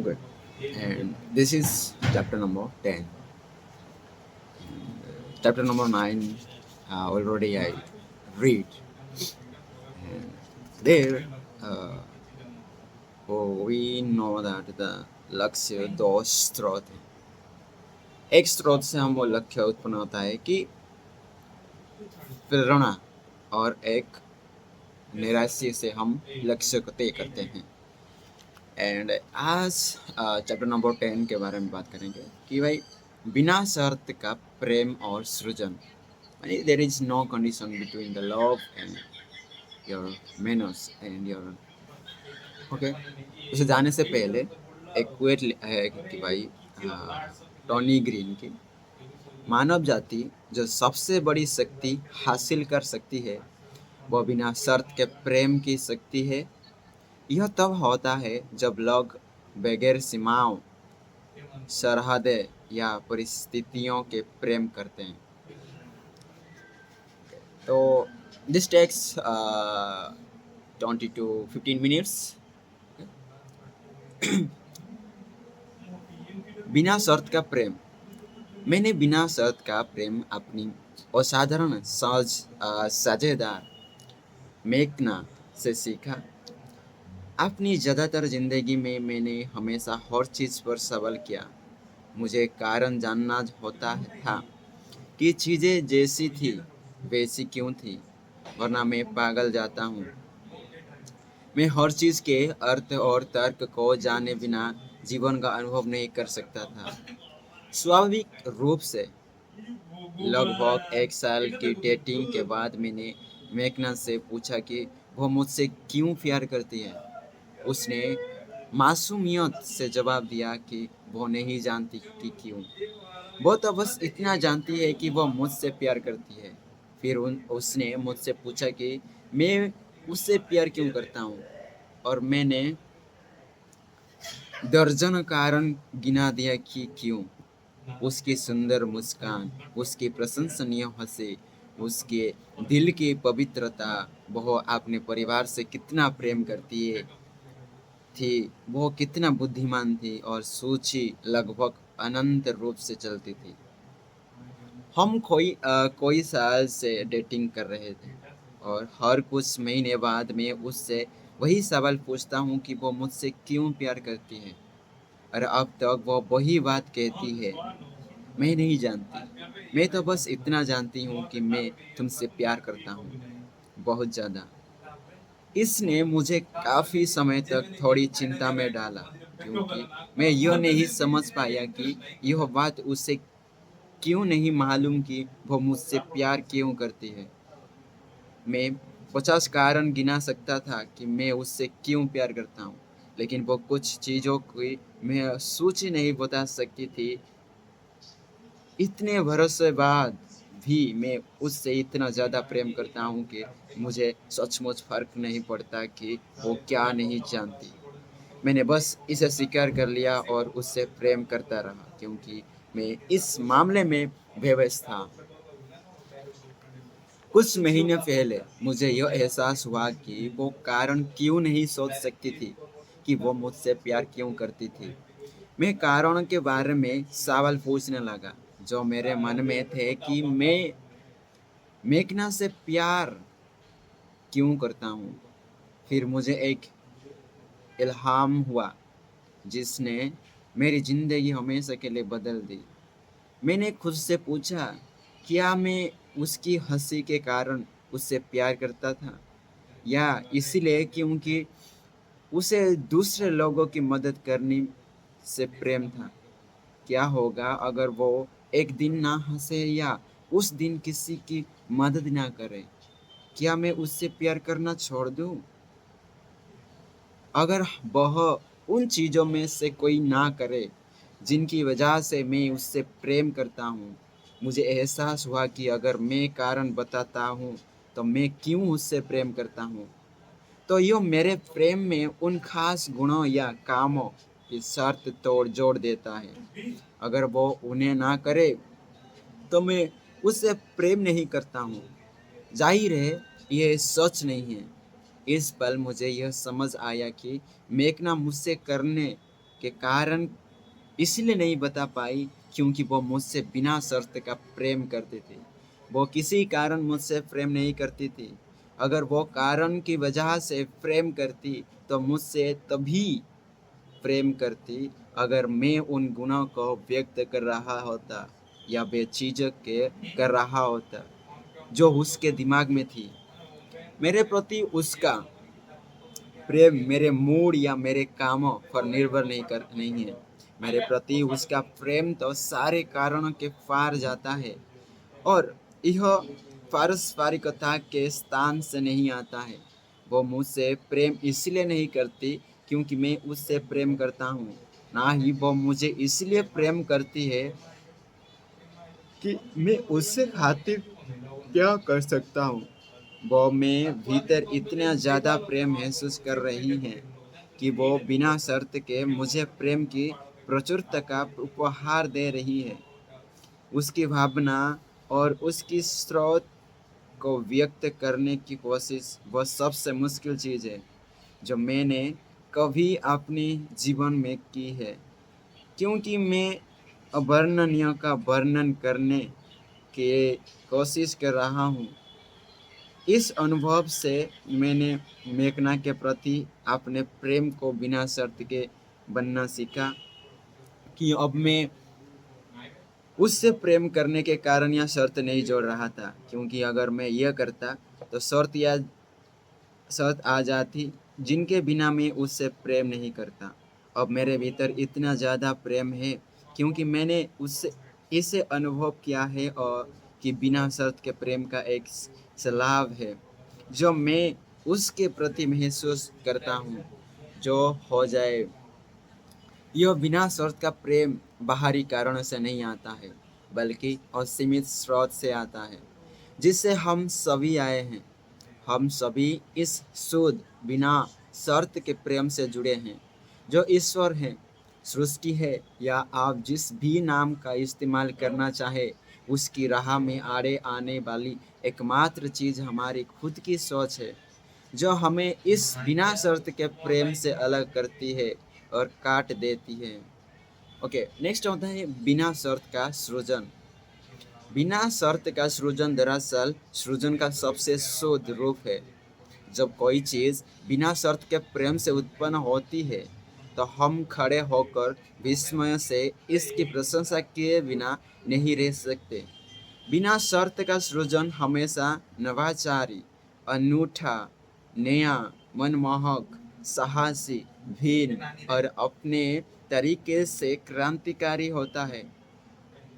Okay, and this is chapter number 10. Chapter number 9 already I read, and there we know that the लक्ष्य दो स्रोत है। एक स्रोत से हम वो लक्ष्य उत्पन्न होता है कि प्रेरणा, और एक निराशा से हम लक्ष्य को तय करते हैं। एंड आज चैप्टर नंबर 10 के बारे में बात करेंगे कि भाई बिना शर्त का प्रेम और सृजन, यानी there is no condition between the love and your manners and your okay. उसे जाने से पहले एक क्वेट है कि भाई टॉनी ग्रीन की मानव जाति जो सबसे बड़ी शक्ति हासिल कर सकती है वह बिना शर्त के प्रेम की शक्ति है। यह तब होता है जब लोग बगैर सीमाओं, सरहदें या परिस्थितियों के प्रेम करते हैं। तो दिस टेक्स 20 to 15 minutes। बिना शर्त का प्रेम। मैंने बिना शर्त का प्रेम अपनी असाधारण साझेदार मेघना से सीखा। अपनी ज़्यादातर ज़िंदगी में मैंने हमेशा हर चीज़ पर सवाल किया। मुझे कारण जानना होता था कि चीज़ें जैसी थी वैसी क्यों थी, वरना मैं पागल जाता हूँ। मैं हर चीज़ के अर्थ और तर्क को जाने बिना जीवन का अनुभव नहीं कर सकता था। स्वाभाविक रूप से लगभग 1 साल की डेटिंग के बाद मैंने मेघना से पूछा कि वो मुझसे क्यों प्यार करती है। उसने मासूमियत से जवाब दिया कि वो नहीं जानती कि क्यों। वो तो बस इतना जानती है कि वो मुझसे प्यार करती है। फिर उसने मुझसे पूछा कि मैं उससे प्यार क्यों करता हूँ, और मैंने दर्जन कारण गिना दिया कि क्यों। उसकी सुंदर मुस्कान, उसकी प्रशंसनीय हंसी, उसके दिल की पवित्रता, वह अपने परिवार से कितना प्रेम करती है थी, वो कितना बुद्धिमान थी, और सूची लगभग अनंत रूप से चलती थी। हम कोई साल से डेटिंग कर रहे थे, और हर कुछ महीने बाद मैं उससे वही सवाल पूछता हूँ कि वो मुझसे क्यों प्यार करती है, और अब तक वो वही बात कहती है, मैं नहीं जानती। मैं तो बस इतना जानती हूँ कि मैं तुमसे प्यार करता हूँ, बहुत ज़्यादा। इसने मुझे काफ़ी समय तक थोड़ी चिंता में डाला, क्योंकि मैं यह नहीं समझ पाया कि यह बात उसे क्यों नहीं मालूम कि वो मुझसे प्यार क्यों करती है। मैं 50 कारण गिना सकता था कि मैं उससे क्यों प्यार करता हूँ, लेकिन वो कुछ चीज़ों की मैं सूची नहीं बता सकती थी। इतने भरोसे बाद भी मैं उससे इतना ज़्यादा प्रेम करता हूँ कि मुझे सचमुच फ़र्क नहीं पड़ता कि वो क्या नहीं जानती। मैंने बस इसे स्वीकार कर लिया और उससे प्रेम करता रहा, क्योंकि मैं इस मामले में बेबस था। कुछ महीने पहले मुझे यह एहसास हुआ कि वो कारण क्यों नहीं सोच सकती थी कि वो मुझसे प्यार क्यों करती थी। मैं कारणों के बारे में सवाल पूछने लगा जो मेरे मन में थे कि मैं मेघना से प्यार क्यों करता हूँ। फिर मुझे एक इल्हाम हुआ जिसने मेरी ज़िंदगी हमेशा के लिए बदल दी। मैंने खुद से पूछा, क्या मैं उसकी हंसी के कारण उससे प्यार करता था, या इसलिए क्योंकि उसे दूसरे लोगों की मदद करने से प्रेम था। क्या होगा अगर वो एक दिन ना हंसे या उस दिन किसी की मदद ना करे? क्या मैं उससे प्यार करना छोड़ दूं? अगर वह उन चीज़ों में से कोई ना करे जिनकी वजह से मैं उससे प्रेम करता हूँ। मुझे एहसास हुआ कि अगर मैं कारण बताता हूँ तो मैं क्यों उससे प्रेम करता हूँ, तो यह मेरे प्रेम में उन खास गुणों या कामों की शर्त तोड़ जोड़ देता है। अगर वो उन्हें ना करे तो मैं उससे प्रेम नहीं करता हूँ। जाहिर है यह सच नहीं है। इस पल मुझे यह समझ आया कि मेघना मुझसे करने के कारण इसलिए नहीं बता पाई क्योंकि वो मुझसे बिना शर्त का प्रेम करती थी। वो किसी कारण मुझसे प्रेम नहीं करती थी। अगर वो कारण की वजह से प्रेम करती तो मुझसे तभी प्रेम करती अगर मैं उन गुणों को व्यक्त कर रहा होता या बेझिझक के कर रहा होता जो उसके दिमाग में थी। मेरे प्रति उसका प्रेम मेरे मूड या मेरे कामों पर निर्भर नहीं है। मेरे प्रति उसका प्रेम तो सारे कारणों के पार जाता है और यह पारस्परिकता के स्थान से नहीं आता है। वो मुझसे प्रेम इसलिए नहीं करती क्योंकि मैं उससे प्रेम करता हूँ, ना ही वो मुझे इसलिए प्रेम करती है कि मैं उससे खातिर क्या कर सकता हूँ। वो मैं भीतर इतना ज़्यादा प्रेम महसूस कर रही हैं कि वो बिना शर्त के मुझे प्रेम की प्रचुरता का उपहार दे रही है। उसकी भावना और उसकी स्रोत को व्यक्त करने की कोशिश वह सबसे मुश्किल चीज़ है जो मैंने कभी अपने जीवन में की है, क्योंकि मैं अवर्णनीय का वर्णन करने की कोशिश कर रहा हूँ। इस अनुभव से मैंने मेघना के प्रति अपने प्रेम को बिना शर्त के बनना सीखा कि अब मैं उससे प्रेम करने के कारण यह शर्त नहीं जोड़ रहा था, क्योंकि अगर मैं यह करता तो शर्त आ जाती जिनके बिना मैं उससे प्रेम नहीं करता। अब मेरे भीतर इतना ज़्यादा प्रेम है क्योंकि मैंने उससे इसे अनुभव किया है और कि बिना शर्त के प्रेम का एक लाभ है जो मैं उसके प्रति महसूस करता हूँ। जो हो जाए, यह बिना शर्त का प्रेम बाहरी कारणों से नहीं आता है बल्कि असीमित स्रोत से आता है जिससे हम सभी आए हैं। हम सभी इस शुद्ध बिना शर्त के प्रेम से जुड़े हैं जो ईश्वर है, सृष्टि है, या आप जिस भी नाम का इस्तेमाल करना चाहे उसकी राह में आड़े आने वाली एकमात्र चीज़ हमारी खुद की सोच है जो हमें इस बिना शर्त के प्रेम से अलग करती है और काट देती है। ओके, नेक्स्ट होता है बिना शर्त का सृजन। बिना शर्त का सृजन दरअसल सृजन का सबसे शुद्ध रूप है। जब कोई चीज़ बिना शर्त के प्रेम से उत्पन्न होती है तो हम खड़े होकर विस्मय से इसकी प्रशंसा किए बिना नहीं रह सकते। बिना शर्त का सृजन हमेशा नवाचारी, अनूठा, नया, मनमोहक, साहसी, भिन्न और अपने तरीके से क्रांतिकारी होता है।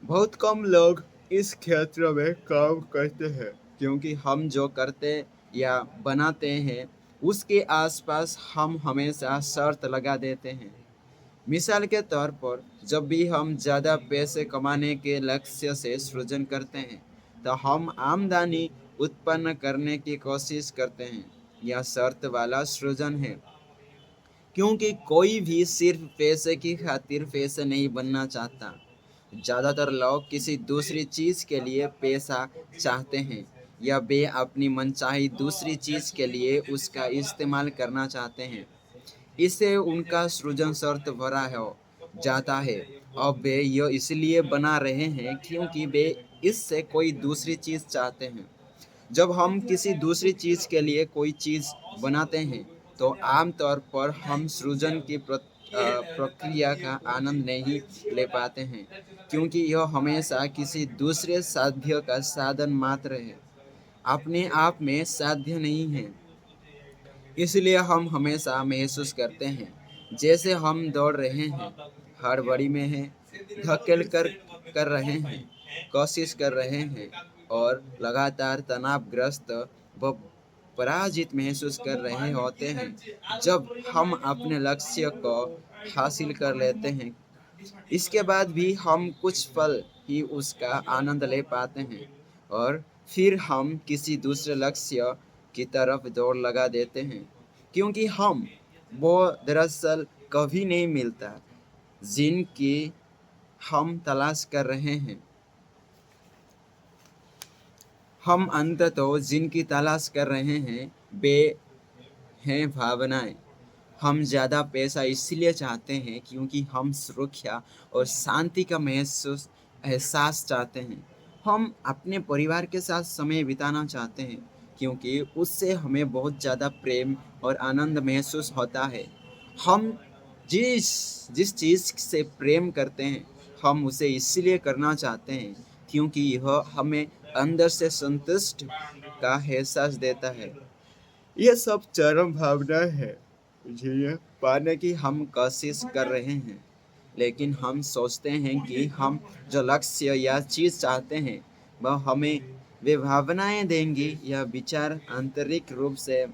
बहुत कम लोग इस क्षेत्र में काम करते हैं क्योंकि हम जो करते या बनाते हैं उसके आसपास हम हमेशा शर्त लगा देते हैं। मिसाल के तौर पर जब भी हम ज़्यादा पैसे कमाने के लक्ष्य से सृजन करते हैं तो हम आमदनी उत्पन्न करने की कोशिश करते हैं। यह शर्त वाला सृजन है क्योंकि कोई भी सिर्फ पैसे की खातिर पैसे नहीं बनना चाहता। ज़्यादातर लोग किसी दूसरी चीज़ के लिए पैसा चाहते हैं या वे अपनी मनचाही दूसरी चीज़ के लिए उसका इस्तेमाल करना चाहते हैं। इससे उनका सृजन शर्त भरा हो जाता है। अब वे यह इसलिए बना रहे हैं क्योंकि वे इससे कोई दूसरी चीज़ चाहते हैं। जब हम किसी दूसरी चीज़ के लिए कोई चीज़ बनाते हैं तो आमतौर पर हम सृजन की प्रक्रिया का आनंद नहीं ले पाते हैं क्योंकि यह हमेशा किसी दूसरे साध्य का साधन मात्र है, अपने आप में साध्य नहीं है। इसलिए हम हमेशा महसूस करते हैं जैसे हम दौड़ रहे हैं, हड़बड़ी में हैं, धकेल कर रहे हैं, कोशिश कर रहे हैं और लगातार तनावग्रस्त व पराजित महसूस कर रहे होते हैं। जब हम अपने लक्ष्य को हासिल कर लेते हैं, इसके बाद भी हम कुछ पल ही उसका आनंद ले पाते हैं और फिर हम किसी दूसरे लक्ष्य की तरफ दौड़ लगा देते हैं क्योंकि हम वो दरअसल कभी नहीं मिलता जिनकी हम तलाश कर रहे हैं। हम अंततः जिनकी तलाश कर रहे हैं वे हैं भावनाएं। हम ज़्यादा पैसा इसलिए चाहते हैं क्योंकि हम सुरक्षा और शांति का एहसास चाहते हैं। हम अपने परिवार के साथ समय बिताना चाहते हैं क्योंकि उससे हमें बहुत ज़्यादा प्रेम और आनंद महसूस होता है। हम जिस जिस चीज़ से प्रेम करते हैं, हम उसे इसलिए करना चाहते हैं क्योंकि यह हमें अंदर से संतुष्ट का एहसास देता है। ये सब चरम भावना है जिन्हें पाने की हम कोशिश कर रहे हैं, लेकिन हम सोचते हैं कि हम जो लक्ष्य या चीज़ चाहते हैं वह हमें वे भावनाएं देंगी। यह विचार आंतरिक रूप से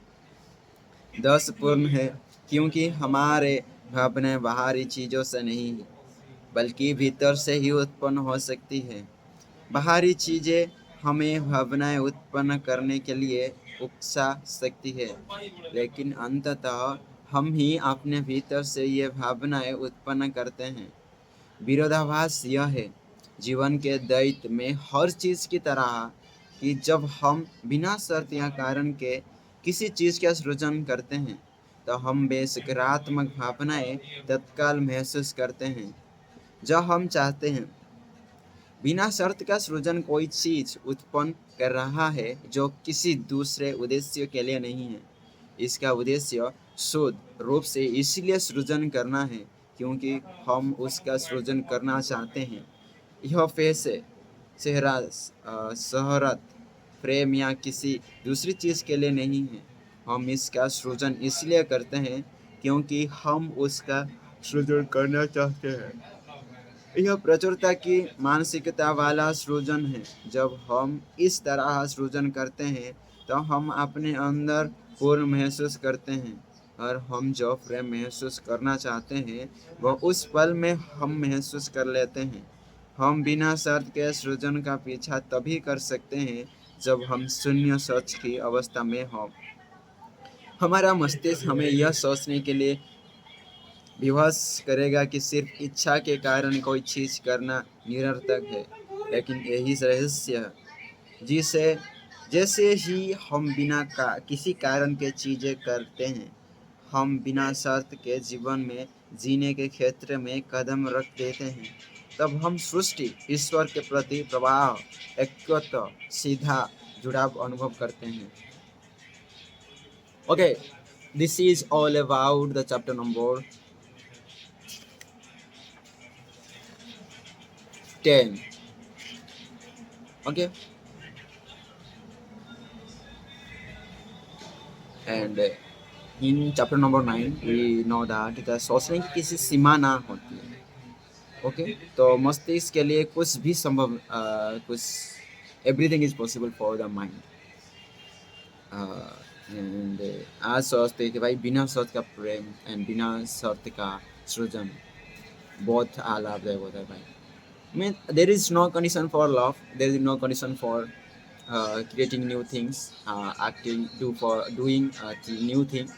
दोषपूर्ण है क्योंकि हमारे भावनाएं बाहरी चीज़ों से नहीं बल्कि भीतर से ही उत्पन्न हो सकती है। बाहरी चीज़ें हमें भावनाएं उत्पन्न करने के लिए उकसा सकती है, लेकिन अंततः हम ही अपने भीतर से ये भावनाएं उत्पन्न करते हैं। विरोधाभास यह है जीवन के द्वैत में हर चीज़ की तरह कि जब हम बिना शर्त या कारण के किसी चीज़ का सृजन करते हैं तो हम बेसकारात्मक भावनाएं तत्काल महसूस करते हैं जो हम चाहते हैं। बिना शर्त का सृजन कोई चीज़ उत्पन्न कर रहा है जो किसी दूसरे उद्देश्य के लिए नहीं है। इसका उद्देश्य शुद्ध रूप से इसलिए सृजन करना है क्योंकि हम उसका सृजन करना चाहते हैं। यह पैसे, शहरत, प्रेम या किसी दूसरी चीज़ के लिए नहीं है। हम इसका सृजन इसलिए करते हैं क्योंकि हम उसका सृजन करना चाहते हैं। यह प्रचुरता की मानसिकता वाला सृजन है। जब हम इस तरह सृजन करते हैं तो हम अपने अंदर पूर्ण महसूस करते हैं और हम जो प्रेम महसूस करना चाहते हैं वह उस पल में हम महसूस कर लेते हैं। हम बिना शर्त के सृजन का पीछा तभी कर सकते हैं जब हम शून्य सोच की अवस्था में हों। हमारा मस्तिष्क हमें यह सोचने के लिए विवश करेगा कि सिर्फ इच्छा के कारण कोई चीज़ करना निरर्थक है, लेकिन यही रहस्य है जिसे जैसे ही हम बिना किसी कारण के चीज़ें करते हैं, हम बिना शर्त के जीवन में जीने के क्षेत्र में कदम रख देते हैं। तब हम सृष्टि, ईश्वर के प्रति प्रवाह, एकत्व, सीधा जुड़ाव अनुभव करते हैं। Okay, this is all about the chapter number 10. Okay, and in chapter number 9 we know that the सोचने की किसी सीमा ना होती है। ओके, तो मस्तिष्क के लिए कुछ भी संभव कुछ everything is possible for the mind. And आज सोचते हैं कि भाई बिना शर्त का प्रेम एंड बिना शर्त का सृजन बहुत लाभदायक होता है भाई। mean there is no condition for love, there is no condition for creating new things, doing new thing,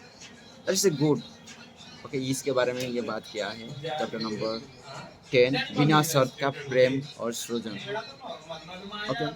that is a good। Okay, इसके बारे में ये बात किया है चैप्टर नंबर 10, बिना शर्त का प्रेम और सृजन। ओके।